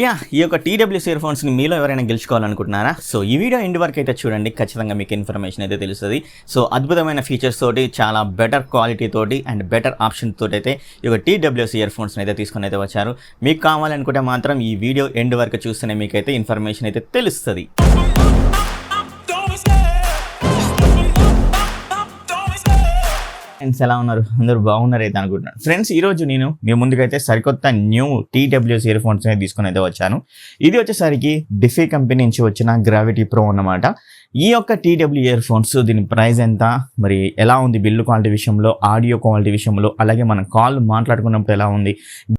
ఈ యొక్క TWS year ఫోన్స్ని మీలో ఎవరైనా గెలుచుకోవాలనుకుంటున్నారా? సో ఈ వీడియో ఎండ్ వరకు అయితే చూడండి, ఖచ్చితంగా మీకు ఇన్ఫర్మేషన్ అయితే తెలుస్తుంది. సో అద్భుతమైన ఫీచర్స్ తోటి, చాలా బెటర్ క్వాలిటీ తోటి అండ్ బెటర్ ఆప్షన్ తోటి అయితే ఈ యొక్క TWS ఇయర్ ఫోన్స్ని అయితే తీసుకొని అయితే వచ్చారు. మీకు కావాలనుకుంటే మాత్రం ఈ వీడియో ఎండ్ వరకు చూస్తేనే మీకైతే ఇన్ఫర్మేషన్ అయితే తెలుస్తుంది. ఫ్రెండ్స్ ఎలా ఉన్నారు? అందరూ బాగున్నారు అయితే అనుకుంటున్నాను. ఫ్రెండ్స్ ఈరోజు నేను మీ ముందుకైతే సరికొత్త న్యూ TWS ఇయర్ ఫోన్స్ అయితే తీసుకొని అయితే వచ్చాను. ఇది వచ్చేసరికి డిఫీ కంపెనీ నుంచి వచ్చిన గ్రావిటీ ప్రో అన్నమాట. ఈ యొక్క TWS ఇయర్ ఫోన్స్ దీని ప్రైస్ ఎంత, మరి ఎలా ఉంది బిల్డ్ క్వాలిటీ విషయంలో, ఆడియో క్వాలిటీ విషయంలో, అలాగే మనం కాల్ మాట్లాడుకున్నప్పుడు ఎలా ఉంది,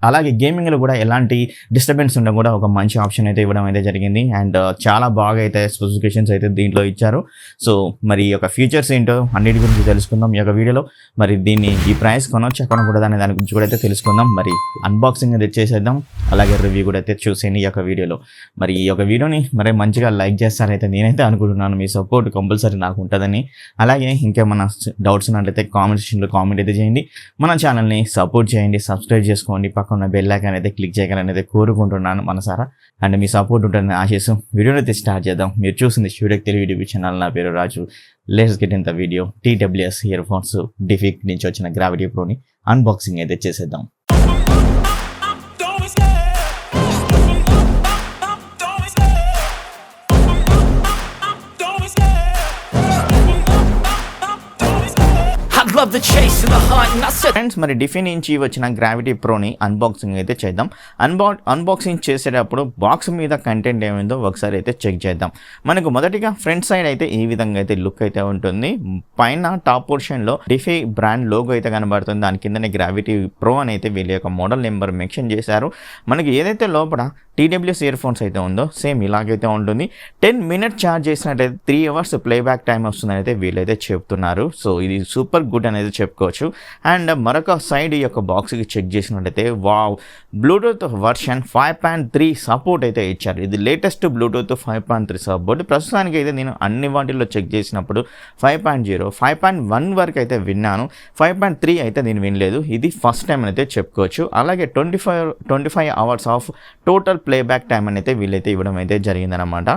అలాగే గేమింగ్లో కూడా ఎలాంటి డిస్టర్బెన్స్ ఉండ కూడా ఒక మంచి ఆప్షన్ అయితే ఇవ్వడం అయితే జరిగింది. అండ్ చాలా బాగా అయితే స్పెసిఫికేషన్స్ అయితే దీంట్లో ఇచ్చారు. సో మరి ఈ యొక్క ఫీచర్స్ ఏంటో అన్నిటి గురించి తెలుసుకుందాం ఈ యొక్క వీడియోలో. మరి దీన్ని ఈ ప్రైస్ కొనొచ్చు కొనకూడదు అనే దాని గురించి కూడా అయితే తెలుసుకుందాం. మరి అన్బాక్సింగ్ అయితే చేసేద్దాం, అలాగే రివ్యూ కూడా అయితే చూసేయండి ఈ యొక్క వీడియోలో. మరి ఈ యొక్క వీడియోని మరి మంచిగా లైక్ చేస్తారైతే నేనైతే అనుకుంటున్నాను. మీ సపోర్ట్ కంపల్సరీ నాకు ఉంటుందని. అలాగే ఇంకేమన్నా డౌట్స్ ఉన్నట్లయితే కామెంట్ సెక్షన్లో కామెంట్ అయితే చేయండి. మన ఛానల్ని సపోర్ట్ చేయండి, సబ్స్క్రైబ్ చేసుకోండి, పక్కన బెల్ ఐకాన్ అయితే క్లిక్ చేయాలని అయితే కోరుకుంటున్నాను మనసారా. అండ్ మీ సపోర్ట్ ఉంటుందని ఆశిస్తూ వీడియోని అయితే స్టార్ట్ చేద్దాం. మీరు చూసింది స్టూడియో తెలుగు యూట్యూబ్ ఛానల్, నా పేరు Raju. Let's get in the video. TWS earphones Defy నుంచి వచ్చిన గ్రావిటీ ప్రోని అన్బాక్సింగ్ అయితే చేసేద్దాం. ఫ్రెండ్స్ మరి డిఫీ నుంచి వచ్చిన గ్రావిటీ ప్రోని అన్బాక్సింగ్ అయితే చేద్దాం. అన్బాక్సింగ్ చేసేటప్పుడు బాక్స్ మీద కంటెంట్ ఏమైందో ఒకసారి అయితే చెక్ చేద్దాం. మనకు మొదటిగా ఫ్రంట్ సైడ్ అయితే ఈ విధంగా అయితే లుక్ అయితే ఉంటుంది. పైన టాప్ పోర్షన్లో డిఫీ బ్రాండ్ లోగో అయితే కనబడుతుంది. దాని కిందనే గ్రావిటీ ప్రో అని అయితే వీళ్ళ యొక్క మోడల్ నెంబర్ మెన్షన్ చేశారు. మనకి ఏదైతే లోపల TWS ఇయర్ ఫోన్స్ అయితే ఉందో సేమ్ ఇలాగైతే ఉంటుంది. 10 minutes ఛార్జ్ చేసినట్టయితే 3 hours ప్లేబ్యాక్ టైం వస్తుందని అయితే వీళ్ళైతే చెప్తున్నారు. సో ఇది సూపర్ గుడ్ అనేది చెప్పుకోవచ్చు. అండ్ మరొక సైడ్ ఈ యొక్క బాక్స్కి చెక్ చేసినట్టయితే వావ్, బ్లూటూత్ వర్షన్ 5.3 సపోర్ట్ అయితే ఇచ్చారు. ఇది లేటెస్ట్ బ్లూటూత్ 5.3 సపోర్ట్. ప్రస్తుతానికి అయితే నేను అన్ని వాటిల్లో చెక్ చేసినప్పుడు 5.0, 5.1 వరకు అయితే విన్నాను. 5.3 అయితే నేను వినలేదు. ఇది ఫస్ట్ టైం అయితే చెప్పుకోవచ్చు. అలాగే 25 hours of total playback time అయితే వీళ్ళైతే ఇవ్వడం అయితే జరిగిందనమాట.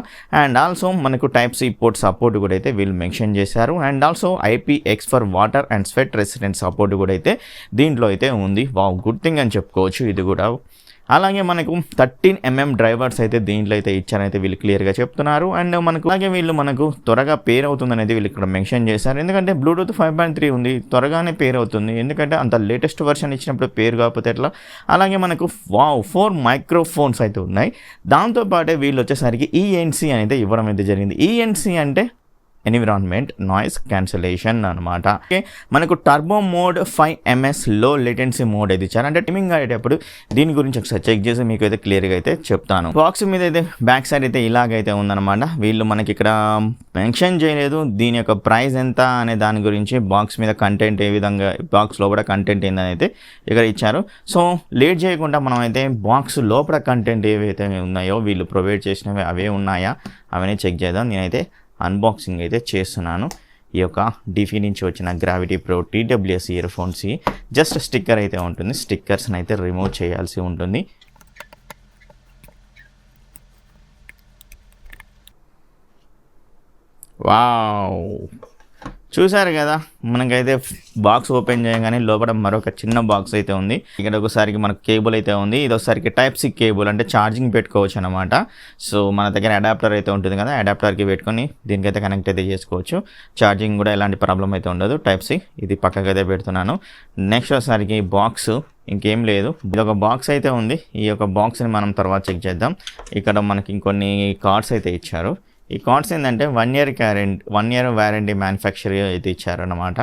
అండ్ ఆల్సో మనకు టైప్-C పోర్ట్ సపోర్ట్ కూడా అయితే వీళ్ళు మెన్షన్ చేశారు. And also IPX for water and sweat resistant support కూడా అయితే దీంట్లో అయితే ఉంది. వావ్, గుడ్ థింగ్ అని చెప్పుకోవచ్చు ఇది కూడా. అలాగే మనకు 13mm డ్రైవర్స్ అయితే దీంట్లో అయితే ఇచ్చారైతే వీళ్ళు క్లియర్గా చెప్తున్నారు. అండ్ మనకు త్వరగా పేర్ అవుతుంది అనేది వీళ్ళు ఇక్కడ మెన్షన్ చేశారు. ఎందుకంటే బ్లూటూత్ 5.3 ఉంది, త్వరగానే పేర్ అవుతుంది. ఎందుకంటే అంత లేటెస్ట్ వర్షన్ ఇచ్చినప్పుడు పేరు కాకపోతే ఎట్లా. అలాగే మనకు 4 మైక్రోఫోన్స్ అయితే ఉన్నాయి. దాంతోపాటే వీళ్ళు వచ్చేసరికి ENC అనేది ఇవ్వడం అయితే జరిగింది. ENC అంటే ఎన్విరాన్మెంట్ నాయిస్ క్యాన్సిలేషన్ అనమాట. ఓకే, మనకు టర్బో మోడ్ 5ms లో లేటెన్సీ మోడ్ అయితే ఇచ్చారు. అంటే టిమింగ్ అయ్యేటప్పుడు దీని గురించి ఒకసారి చెక్ చేసి మీకు అయితే క్లియర్గా అయితే చెప్తాను. బాక్స్ మీద అయితే బ్యాక్ సైడ్ అయితే ఇలాగైతే ఉందన్నమాట. వీళ్ళు మనకి ఇక్కడ మెన్షన్ చేయలేదు దీని యొక్క ప్రైస్ ఎంత అనే దాని గురించి. బాక్స్ మీద కంటెంట్ ఏ విధంగా, బాక్స్ లోపల కంటెంట్ ఏందని అయితే ఇక్కడ ఇచ్చారు. సో లేట్ చేయకుండా మనం అయితే బాక్స్ లోపల కంటెంట్ ఏవైతే ఉన్నాయో వీళ్ళు ప్రొవైడ్ చేసినవి అవే ఉన్నాయా అవన్నీ చెక్ చేద్దాం. నేనైతే అన్బాక్సింగ్ అయితే చేస్తున్నాను. ఈ యొక్క డిఫీ నుంచి వచ్చిన gravity pro TWS ear phones just sticker అయితే ఉంటుంది. స్టిక్కర్స్ని అయితే రిమూవ్ చేయాల్సి ఉంటుంది. వావ్, చూసారు కదా, మనకైతే బాక్స్ ఓపెన్ చేయగానే లోపల మరొక చిన్న బాక్స్ అయితే ఉంది. ఇక్కడ ఒకసారికి మనకు కేబుల్ అయితే ఉంది. ఇది ఒకసారికి టైప్-C కేబుల్, అంటే ఛార్జింగ్ పెట్టుకోవచ్చు అనమాట. సో మన దగ్గర అడాప్టర్ అయితే ఉంటుంది కదా, అడాప్టర్కి పెట్టుకొని దీనికైతే కనెక్ట్ అయితే చేసుకోవచ్చు. ఛార్జింగ్ కూడా ఎలాంటి ప్రాబ్లం అయితే ఉండదు. టైప్-C ఇది పక్కకైతే పెడుతున్నాను. నెక్స్ట్ ఒకసారికి బాక్స్ ఇంకేం లేదు, ఇది ఒక బాక్స్ అయితే ఉంది. ఈ యొక్క బాక్స్ని మనం తర్వాత చెక్ చేద్దాం. ఇక్కడ మనకి ఇంకొన్ని కార్డ్స్ అయితే ఇచ్చారు. ఈ కార్డ్స్ ఏంటంటే 1 year వారంటీ మ్యానుఫ్యాక్చర్ అయితే ఇచ్చారు అనమాట.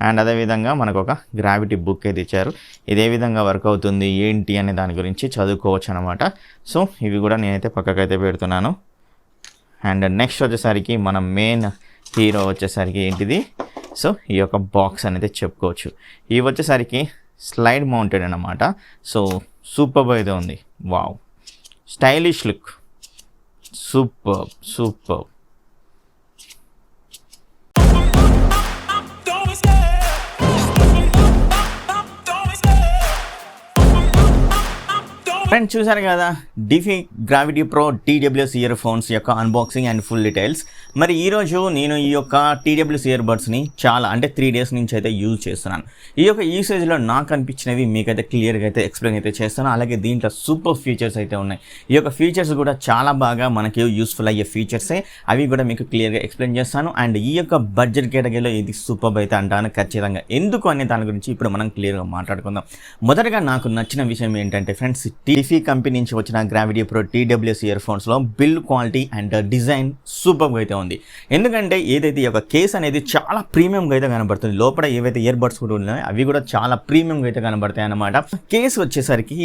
అండ్ అదేవిధంగా మనకు ఒక గ్రావిటీ బుక్ అయితే ఇచ్చారు. ఇది ఏ విధంగా వర్క్ అవుతుంది ఏంటి అనే దాని గురించి చదువుకోవచ్చు అనమాట. సో ఇవి కూడా నేనైతే పక్కకైతే పెడుతున్నాను. అండ్ నెక్స్ట్ వచ్చేసరికి మన మెయిన్ హీరో వచ్చేసరికి ఏంటిది, సో ఈ యొక్క బాక్స్ అనేది చెప్పుకోవచ్చు. ఇవి వచ్చేసరికి స్లైడ్ మౌంటెడ్ అనమాట. సో సూపర్ అయితే ఉంది. Wow, stylish look, super. Friends చూసారు కదా Defy gravity pro TWS earphones యొక్క అన్బాక్సింగ్ అండ్ ఫుల్ డీటెయిల్స్. మరి ఈరోజు నేను ఈ యొక్క TWS ఇయర్ బడ్స్ని చాలా అంటే 3 days నుంచి అయితే యూజ్ చేస్తున్నాను. ఈ యొక్క యూసేజ్లో నాకు అనిపించినవి మీకైతే క్లియర్గా అయితే ఎక్స్ప్లెయిన్ అయితే చేస్తాను. అలాగే దీంట్లో సూపర్ ఫీచర్స్ అయితే ఉన్నాయి. ఈ యొక్క ఫీచర్స్ కూడా చాలా బాగా మనకి యూస్ఫుల్ అయ్యే ఫీచర్సే, అవి కూడా మీకు క్లియర్గా ఎక్స్ప్లెయిన్ చేస్తాను. అండ్ ఈ యొక్క బడ్జెట్ కేటగిరీలో ఇది సూపర్ అయితే అంటాను ఖచ్చితంగా. ఎందుకు అనే దాని గురించి ఇప్పుడు మనం క్లియర్గా మాట్లాడుకుందాం. మొదటగా నాకు నచ్చిన విషయం ఏంటంటే ఫ్రెండ్స్, డిఫీ కంపెనీ నుంచి వచ్చిన గ్రావిటీ ప్రో TWS ఇయర్ ఫోన్స్లో బిల్డ్ క్వాలిటీ అండ్ డిజైన్ సూపర్గా అయితే ఉంది. ఎందుకంటే ఏదైతే ఈ యొక్క కేస్ అనేది చాలా ప్రీమియంగా అయితే కనబడుతుంది. లోపల ఏవైతే ఇయర్ బడ్స్ కూడా ఉన్నాయో అవి కూడా చాలా ప్రీమియంగా అయితే కనబడతాయి అన్నమాట. కేస్ వచ్చేసరికి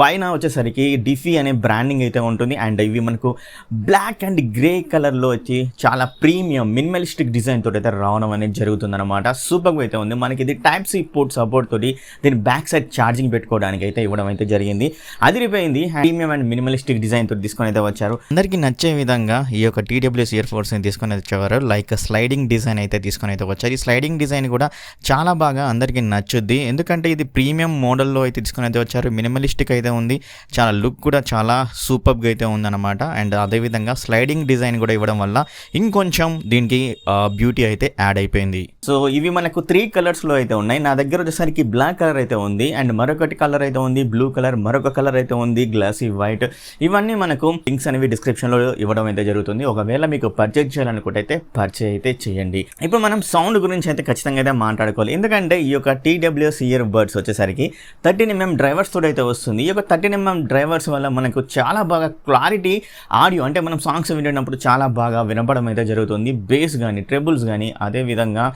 పైన వచ్చేసరికి డిఫీ అనే బ్రాండింగ్ అయితే ఉంటుంది. అండ్ ఇవి మనకు బ్లాక్ అండ్ గ్రే కలర్లో వచ్చి చాలా ప్రీమియం మినిమలిస్టిక్ డిజైన్ తోటి అయితే రావడం అనేది జరుగుతుంది అనమాట. సూపర్గా అయితే ఉంది. మనకి ఇది టైప్ సి పోర్ట్ సపోర్ట్ తోటి దీని బ్యాక్ సైడ్ ఛార్జింగ్ పెట్టుకోవడానికి అయితే ఇవ్వడం అయితే జరిగింది. అదిరిపోయింది. ప్రీమియం అండ్ మినిమలిస్టిక్ డిజైన్ తోటి తీసుకొని అయితే వచ్చారు. అందరికీ నచ్చే విధంగా ఈ యొక్క TWS ఇయర్ ఫోన్స్ ని తీసుకొని వచ్చేవారు. లైక్ స్లైడింగ్ డిజైన్ అయితే తీసుకొని అయితే వచ్చారు. ఈ స్లైడింగ్ డిజైన్ కూడా చాలా బాగా అందరికీ నచ్చుద్ది. ఎందుకంటే ఇది ప్రీమియం మోడల్లో అయితే తీసుకొని అయితే వచ్చారు. మినిమలిస్టిక్ అయితే ఉంది. చాలా లుక్ కూడా చాలా సూపర్గా అయితే ఉందన్నమాట. అండ్ అదేవిధంగా స్లైడింగ్ డిజైన్ కూడా ఇవ్వడం వల్ల ఇంకొంచెం దీనికి బ్యూటీ అయితే యాడ్ అయిపోయింది. సో ఇవి మనకు 3 కలర్స్లో అయితే ఉన్నాయి. నా దగ్గర వచ్చేసరికి బ్లాక్ కలర్ అయితే ఉంది. అండ్ మరొకటి కలర్ అయితే ఉంది బ్లూ కలర్, మరొక కలర్ అయితే ఉంది గ్లాసీ వైట్. ఇవన్నీ మనకు లింక్స్ అనేవి డిస్క్రిప్షన్లో ఇవ్వడం అయితే జరుగుతుంది. ఒకవేళ మీకు పర్చేజ్ చేయాలనుకుంటే అయితే పర్చేజ్ అయితే చేయండి. ఇప్పుడు మనం సౌండ్ గురించి అయితే ఖచ్చితంగా అయితే మాట్లాడుకోవాలి. ఎందుకంటే ఈ యొక్క TWS ఇయర్ బడ్స్ వచ్చేసరికి 13mm డ్రైవర్స్ తోటి అయితే వస్తుంది. ఈ యొక్క 13mm డ్రైవర్స్ వల్ల మనకు చాలా బాగా క్లారిటీ ఆడియో అంటే మనం సాంగ్స్ వింటున్నప్పుడు చాలా బాగా వినపడడం అయితే జరుగుతుంది. బేస్ కానీ ట్రెబుల్స్ కానీ అదేవిధంగా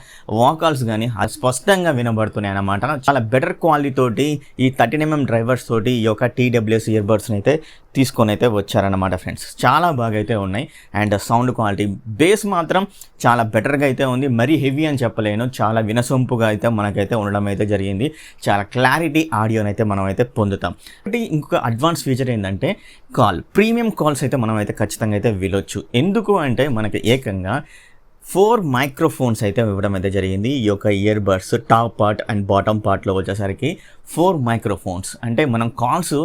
వాకాల్స్ కానీ స్పష్టంగా వినబడుతున్నాయి అన్నమాట. చాలా బెటర్ క్వాలిటీ తోటి ఈ 13mm డ్రైవర్స్ తోటి ఈ యొక్క TWS ఇయర్ బడ్స్ని అయితే తీసుకొని అయితే వచ్చారన్నమాట ఫ్రెండ్స్. చాలా బాగా అయితే ఉన్నాయి. అండ్ సౌండ్ క్వాలిటీ బేస్ మాత్రం చాలా బెటర్గా అయితే ఉంది. మరీ హెవీ అని చెప్పలేను, చాలా వినసొంపుగా అయితే మనకైతే ఉండడం అయితే జరిగింది. చాలా క్లారిటీ ఆడియోని అయితే మనం అయితే పొందుతాం. కాబట్టి ఇంకొక అడ్వాన్స్ ఫీచర్ ఏంటంటే ప్రీమియం కాల్స్ అయితే మనం అయితే ఖచ్చితంగా అయితే వినొచ్చు. ఎందుకు అంటే మనకి ఏకంగా 4 మైక్రోఫోన్స్ అయితే ఇవ్వడం అయితే జరిగింది. ఈ యొక్క ear buds top part and bottom పార్ట్లో వచ్చేసరికి 4 మైక్రోఫోన్స్ అంటే మనం కాల్స్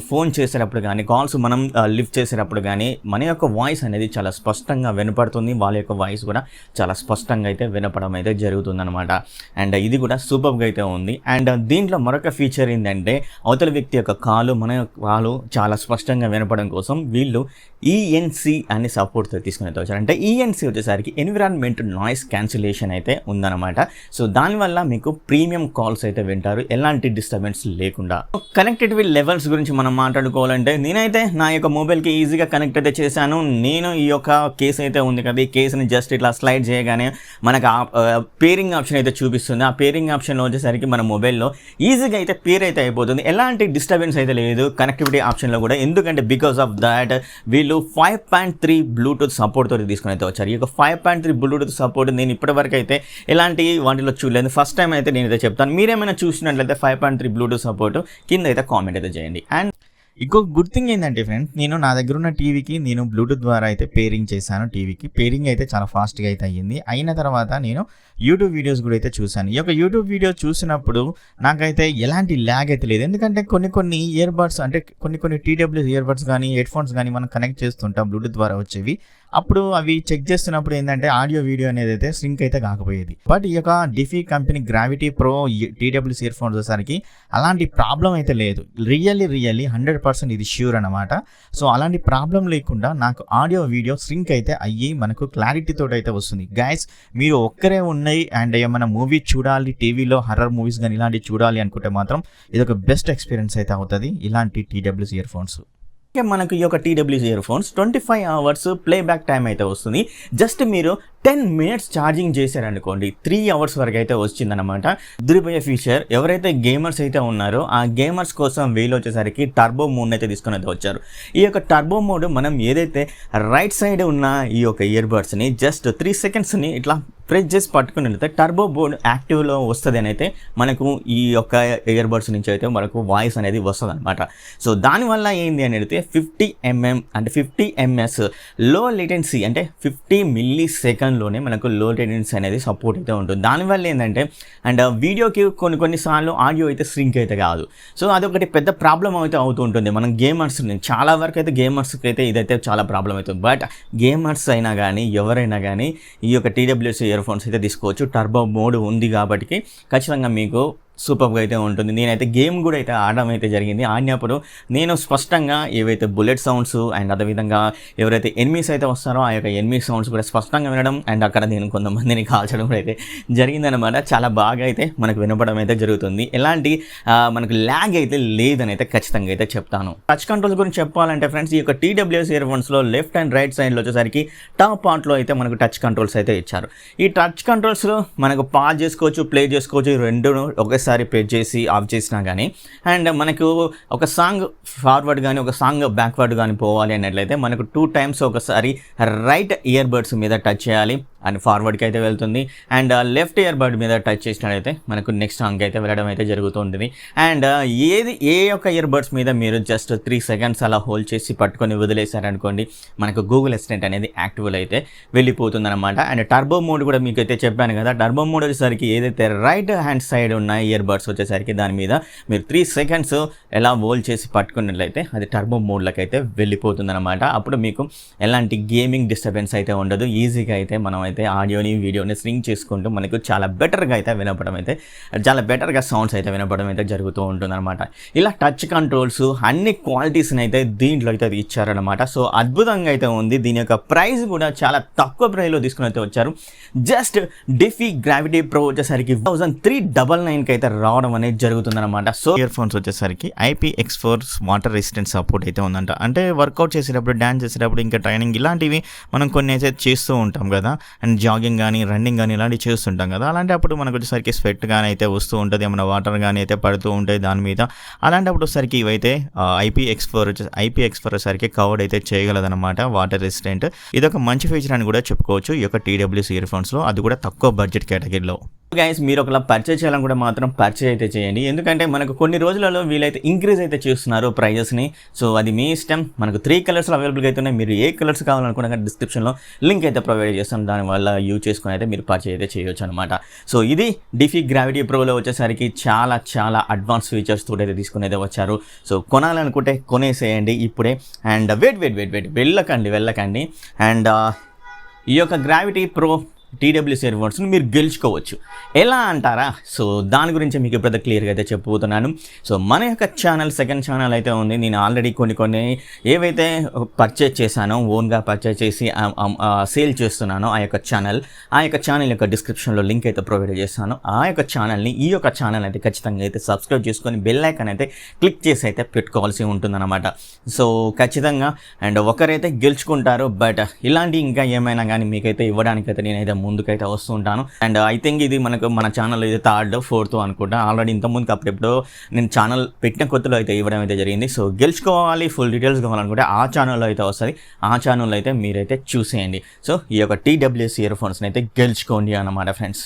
ఫోన్ చేసేటప్పుడు కానీ కాల్స్ మనం లిఫ్ట్ చేసేటప్పుడు కానీ మన యొక్క వాయిస్ అనేది చాలా స్పష్టంగా వినపడుతుంది. వాళ్ళ యొక్క వాయిస్ కూడా చాలా స్పష్టంగా అయితే వినపడడం అయితే జరుగుతుందన్నమాట. అండ్ ఇది కూడా సూపర్గా అయితే ఉంది. అండ్ దీంట్లో మరొక ఫీచర్ ఏంటంటే అవతల వ్యక్తి యొక్క కాలు మన యొక్క కాలు చాలా స్పష్టంగా వినపడడం కోసం వీళ్ళు ENC అనే సపోర్ట్తో తీసుకుని అయితే వచ్చారు. అంటే ENC వచ్చేసరికి ఎన్విరాన్మెంట్ నాయిస్ క్యాన్సిలేషన్ అయితే ఉందన్నమాట. సో దానివల్ల మీకు ప్రీమియం కాల్స్ అయితే వింటారు ఎలాంటి డిస్టర్బెన్స్ లేకుండా. కనెక్టివిటీ లెవెల్స్ గురించి మనం మాట్లాడుకోవాలంటే నేనైతే నా యొక్క మొబైల్కి ఈజీగా కనెక్ట్ అయితే చేశాను. నేను ఈ యొక్క కేస్ అయితే ఉంది కదా, ఈ కేసుని జస్ట్ ఇట్లా స్లైడ్ చేయగానే మనకు పేరింగ్ ఆప్షన్ అయితే చూపిస్తుంది. ఆ పేరింగ్ ఆప్షన్లో వచ్చేసరికి మన మొబైల్లో ఈజీగా అయితే పేర్ అయితే అయిపోతుంది. ఎలాంటి డిస్టర్బెన్స్ అయితే లేదు కనెక్టివిటీ ఆప్షన్లో కూడా. ఎందుకంటే బికాస్ ఆఫ్ దాట్ వీళ్ళు 5.3 బ్లూటూత్ సపోర్ట్ తోటి తీసుకుని అయితే వచ్చారు. ఈ యొక్క 5.3 బ్లూటూత్ సపోర్ట్ నేను ఇప్పటివరకు అయితే ఎలాంటి వాటిలో చూడలేదు. ఫస్ట్ టైం అయితే నేను అయితే చెప్తాను. మీరేమైనా చూసినట్లయితే 5.3 బ్లూటూత్ సపోర్ట్ కింద అయితే కామెంట్ అయితే చేయండి. అండ్ ఇంకొక గుడ్ థింగ్ ఏంటంటే ఫ్రెండ్స్, నేను నా దగ్గర ఉన్న టీవీకి నేను బ్లూటూత్ ద్వారా అయితే పేరింగ్ చేశాను. టీవీకి పేరింగ్ అయితే చాలా ఫాస్ట్గా అయితే అయ్యింది. అయిన తర్వాత నేను యూట్యూబ్ వీడియోస్ కూడా అయితే చూశాను. ఈ యొక్క యూట్యూబ్ వీడియో చూసినప్పుడు నాకైతే ఎలాంటి ల్యాగ్ అయితే లేదు. ఎందుకంటే కొన్ని ఇయర్ బడ్స్ అంటే కొన్ని TWS ఇయర్ బడ్స్ కానీ హెడ్ ఫోన్స్ కానీ మనం కనెక్ట్ చేస్తుంటాం బ్లూటూత్ ద్వారా వచ్చేవి. అప్పుడు అవి చెక్ చేస్తున్నప్పుడు ఏంటంటే ఆడియో వీడియో అనేది అయితే సింక్ అయితే కాకపోయేది. బట్ ఈ యొక్క Defy company gravity pro TWS earphones వచ్చేసరికి అలాంటి ప్రాబ్లం అయితే లేదు. రియల్లీ 100% ఇది ష్యూర్ అనమాట. సో అలాంటి ప్రాబ్లం లేకుండా నాకు ఆడియో వీడియో సింక్ అయితే అయ్యి మనకు క్లారిటీతో అయితే వస్తుంది. గైస్, మీరు ఒక్కరే ఉన్నాయి అండ్ ఏమైనా మూవీ చూడాలి, టీవీలో హర్రర్ మూవీస్ కానీ ఇలాంటివి చూడాలి అనుకుంటే మాత్రం ఇది ఒక బెస్ట్ ఎక్స్పీరియన్స్ అయితే అవుతుంది ఇలాంటి TWS ఇయర్ ఫోన్స్. మనకు ఈ యొక్క TWS ear phones 25 hours playback time అయితే వస్తుంది. జస్ట్ మీరు 10 minutes ఛార్జింగ్ చేశారనుకోండి 3 hours వరకు అయితే వచ్చిందనమాట. దురిపోయే ఫీచర్ ఎవరైతే గేమర్స్ అయితే ఉన్నారో ఆ గేమర్స్ కోసం వీళ్ళు వచ్చేసరికి టర్బో మోడ్ అయితే తీసుకొని అయితే వచ్చారు. ఈ యొక్క టర్బో మోడ్ మనం ఏదైతే రైట్ సైడ్ ఉన్న ఈ యొక్క ఇయర్ బడ్స్ని జస్ట్ 3 secondsని ఇట్లా ప్రెస్ చేసి పట్టుకున్నట్లయితే టర్బో మోడ్ యాక్టివ్లో వస్తుంది అని అయితే మనకు ఈ యొక్క ఇయర్ బడ్స్ నుంచి అయితే మనకు వాయిస్ అనేది వస్తుంది అనమాట. సో దానివల్ల ఏంది అని అడిగితే 50 mm అంటే 50 ms లో లేటెన్సీ అంటే 50 milliseconds వెర్షన్లోనే మనకు లో లేటెన్సీ అనేది సపోర్ట్ అయితే ఉంటుంది. దానివల్ల ఏంటంటే అండ్ వీడియోకి కొన్నిసార్లు ఆడియో అయితే సింక్ అయితే కాదు. సో అదొకటి పెద్ద ప్రాబ్లం అయితే అవుతూ ఉంటుంది. మనం గేమర్స్ని చాలా వరకు అయితే గేమర్స్కి అయితే ఇదైతే చాలా ప్రాబ్లం అవుతుంది. బట్ గేమర్స్ అయినా కానీ ఎవరైనా కానీ ఈ యొక్క TWS ఇయర్ ఫోన్స్ అయితే తీసుకోవచ్చు. టర్బో మోడ్ ఉంది కాబట్టి ఖచ్చితంగా మీకు సూపర్గా అయితే ఉంటుంది. నేనైతే గేమ్ కూడా అయితే ఆడడం అయితే జరిగింది. ఆడినప్పుడు నేను స్పష్టంగా ఏవైతే బుల్లెట్ సౌండ్స్ అండ్ అదేవిధంగా ఎవరైతే ఎనిమీస్ అయితే వస్తారో ఆ యొక్క ఎనిమీ సౌండ్స్ కూడా స్పష్టంగా వినడం అండ్ అక్కడ నేను కొంతమందిని కాల్చడం కూడా అయితే జరిగిందనమాట. చాలా బాగా అయితే మనకు వినపడడం అయితే జరుగుతుంది. ఎలాంటి మనకు ల్యాగ్ అయితే లేదని అయితే ఖచ్చితంగా అయితే చెప్తాను. టచ్ కంట్రోల్స్ గురించి చెప్పాలంటే ఫ్రెండ్స్, ఈ యొక్క TWS ఇయర్ ఫోన్స్లో లెఫ్ట్ అండ్ రైట్ సైడ్లో వచ్చేసరికి టాప్ పార్ట్లో అయితే మనకు టచ్ కంట్రోల్స్ అయితే ఇచ్చారు. ఈ టచ్ కంట్రోల్స్లో మనకు పాజ్ చేసుకోవచ్చు, ప్లే చేసుకోవచ్చు. రెండు ఒకేసారి ప్రెస్ చేసి ఆఫ్ చేసినా కానీ అండ్ మనకు ఒక సాంగ్ ఫార్వర్డ్ కానీ ఒక సాంగ్ బ్యాక్వర్డ్ కానీ పోవాలి అన్నట్లయితే మనకు 2 times ఒకసారి రైట్ ఇయర్ బడ్స్ మీద టచ్ చేయాలి అండ్ ఫార్వర్డ్కి అయితే వెళ్తుంది. అండ్ లెఫ్ట్ ఇయర్ బడ్ మీద టచ్ చేసినట్లయితే మనకు నెక్స్ట్ సాంగ్కి అయితే వెళ్ళడం అయితే జరుగుతుంది. అండ్ ఏ యొక్క ఇయర్ బడ్స్ మీద మీరు జస్ట్ 3 seconds అలా హోల్డ్ చేసి పట్టుకొని వదిలేశారనుకోండి, మనకు గూగుల్ అసిస్టెంట్ అనేది యాక్టివ్ అయితే వెళ్ళిపోతుంది అనమాట. అండ్ టర్బో మోడ్ కూడా మీకు అయితే చెప్పాను కదా, టర్బో మోడ్ వచ్చేసరికి ఏదైతే రైట్ హ్యాండ్ సైడ్ ఉన్న ఇయర్ బడ్స్ వచ్చేసరికి దాని మీద మీరు 3 seconds ఎలా హోల్డ్ చేసి పట్టుకున్నట్లయితే అది టర్బో మోడ్లోకి అయితే వెళ్ళిపోతుంది అనమాట. అప్పుడు మీకు ఎలాంటి గేమింగ్ డిస్టర్బెన్స్ అయితే ఉండదు. ఈజీగా అయితే మనం అయితే ఆడియోని వీడియోని స్ట్రింగ్ చేసుకుంటూ మనకు చాలా బెటర్గా అయితే వినపడడం అయితే చాలా బెటర్గా సౌండ్స్ అయితే వినపడడం అయితే జరుగుతూ ఉంటుంది అనమాట. ఇలా టచ్ కంట్రోల్స్ అన్ని క్వాలిటీస్ని అయితే దీంట్లో అయితే ఇచ్చారనమాట. సో అద్భుతంగా అయితే ఉంది. దీని యొక్క ప్రైస్ కూడా చాలా తక్కువ ప్రైస్లో తీసుకుని అయితే వచ్చారు. జస్ట్ డిఫీ గ్రావిటీ ప్రో వచ్చేసరికి 1399కి అయితే రావడం అనేది జరుగుతుందన్నమాట. సో ఇయర్ ఫోన్స్ వచ్చేసరికి IPX4 వాటర్ రెసిస్టెంట్ సపోర్ట్ అయితే ఉందంట. అంటే వర్కౌట్ చేసేటప్పుడు, డ్యాన్స్ చేసేటప్పుడు, ఇంకా ట్రైనింగ్ ఇలాంటివి మనం కొన్ని అయితే చేస్తూ ఉంటాం కదా, అండ్ జాగింగ్ కానీ రన్నింగ్ కానీ ఇలాంటివి చేస్తుంటాం కదా. అలాంటప్పుడు మనకు వచ్చేసరికి స్వెట్ కానీ అయితే వస్తూ ఉంటుంది, ఏమైనా వాటర్ కానీ అయితే పడుతూ ఉంటాయి దాని మీద. అలాంటప్పుడు వచ్చేసరికి ఇవైతే IPX4 వచ్చేసరికి కవర్డ్ అయితే చేయగలదన్నమాట, వాటర్ రెసిస్టెంట్. ఇదొక మంచి ఫీచర్ అని కూడా చెప్పుకోవచ్చు ఈ యొక్క TWS ఇయర్ ఫోన్స్లో, అది కూడా తక్కువ బడ్జెట్ కేటగిరీలో. గైస్, మీరు ఒకలా పర్చేజ్ చేయాలని కూడా మాత్రం పర్చేజ్ అయితే చేయండి. ఎందుకంటే మనకు కొన్ని రోజులలో వీలైతే ఇంక్రీజ్ అయితే చేస్తున్నారు ప్రైజెస్ని. సో అది మీ ఇష్టం. మనకు 3 కలర్స్లో అవైలబుల్గా అయితే ఉన్నాయి. మీరు ఏ కలర్స్ కావాలనుకున్నా డిస్క్రిప్షన్లో లింక్ అయితే ప్రొవైడ్ చేస్తాం. దానివల్ల యూజ్ చేసుకుని అయితే మీరు పర్చేజ్ అయితే చేయొచ్చు అనమాట. సో ఇది డిఫీ గ్రావిటీ ప్రోలో వచ్చేసరికి చాలా చాలా అడ్వాన్స్ ఫీచర్స్ తోటి అయితే తీసుకుని అయితే వచ్చారు. సో కొనాలనుకుంటే కొనేసేయండి ఇప్పుడే. అండ్ వెయిట్ వెళ్ళకండి. అండ్ ఈ యొక్క గ్రావిటీ ప్రో TWS ఇయర్ ఫోన్స్ని మీరు గెలుచుకోవచ్చు. ఎలా అంటారా? సో దాని గురించి మీకు ఇప్పుడు క్లియర్గా అయితే చెప్పబోతున్నాను. సో మన యొక్క ఛానల్ సెకండ్ ఛానల్ అయితే ఉంది. నేను ఆల్రెడీ కొన్ని ఏవైతే పర్చేజ్ చేశానో, ఓన్గా పర్చేజ్ చేసి సేల్ చేస్తున్నానో ఆ యొక్క ఛానల్ యొక్క డిస్క్రిప్షన్లో లింక్ అయితే ప్రొవైడ్ చేస్తాను. ఆ యొక్క ఛానల్ని ఈ యొక్క ఛానల్ అయితే ఖచ్చితంగా అయితే సబ్స్క్రైబ్ చేసుకొని బెల్ ఐకాన్ అయితే క్లిక్ చేసి అయితే పెట్టుకోవాల్సి ఉంటుందన్నమాట. సో ఖచ్చితంగా అండ్ ఒకరైతే గెలుచుకుంటారు. బట్ ఇలాంటి ఇంకా ఏమైనా కానీ మీకైతే ఇవ్వడానికైతే నేనైతే ముందుకైతే వస్తూ ఉంటాను. అండ్ ఐ థింక్ ఇది మన ఛానల్ అయితే 3rd 4th అనుకుంటా. ఆల్రెడీ ఇంతకుముందుకు అప్పుడెప్పుడో నేను ఛానల్ పెట్టిన కొత్తలో అయితే ఇవ్వడం అయితే జరిగింది. సో గెలుచుకోవాలి, ఫుల్ డీటెయిల్స్ కావాలనుకుంటే ఆ ఛానల్లో అయితే వస్తుంది. ఆ ఛానల్లో అయితే మీరైతే చూసేయండి. సో ఈ యొక్క TWS ఇయర్ ఫోన్స్ని అయితే గెలుచుకోండి అన్నమాట ఫ్రెండ్స్.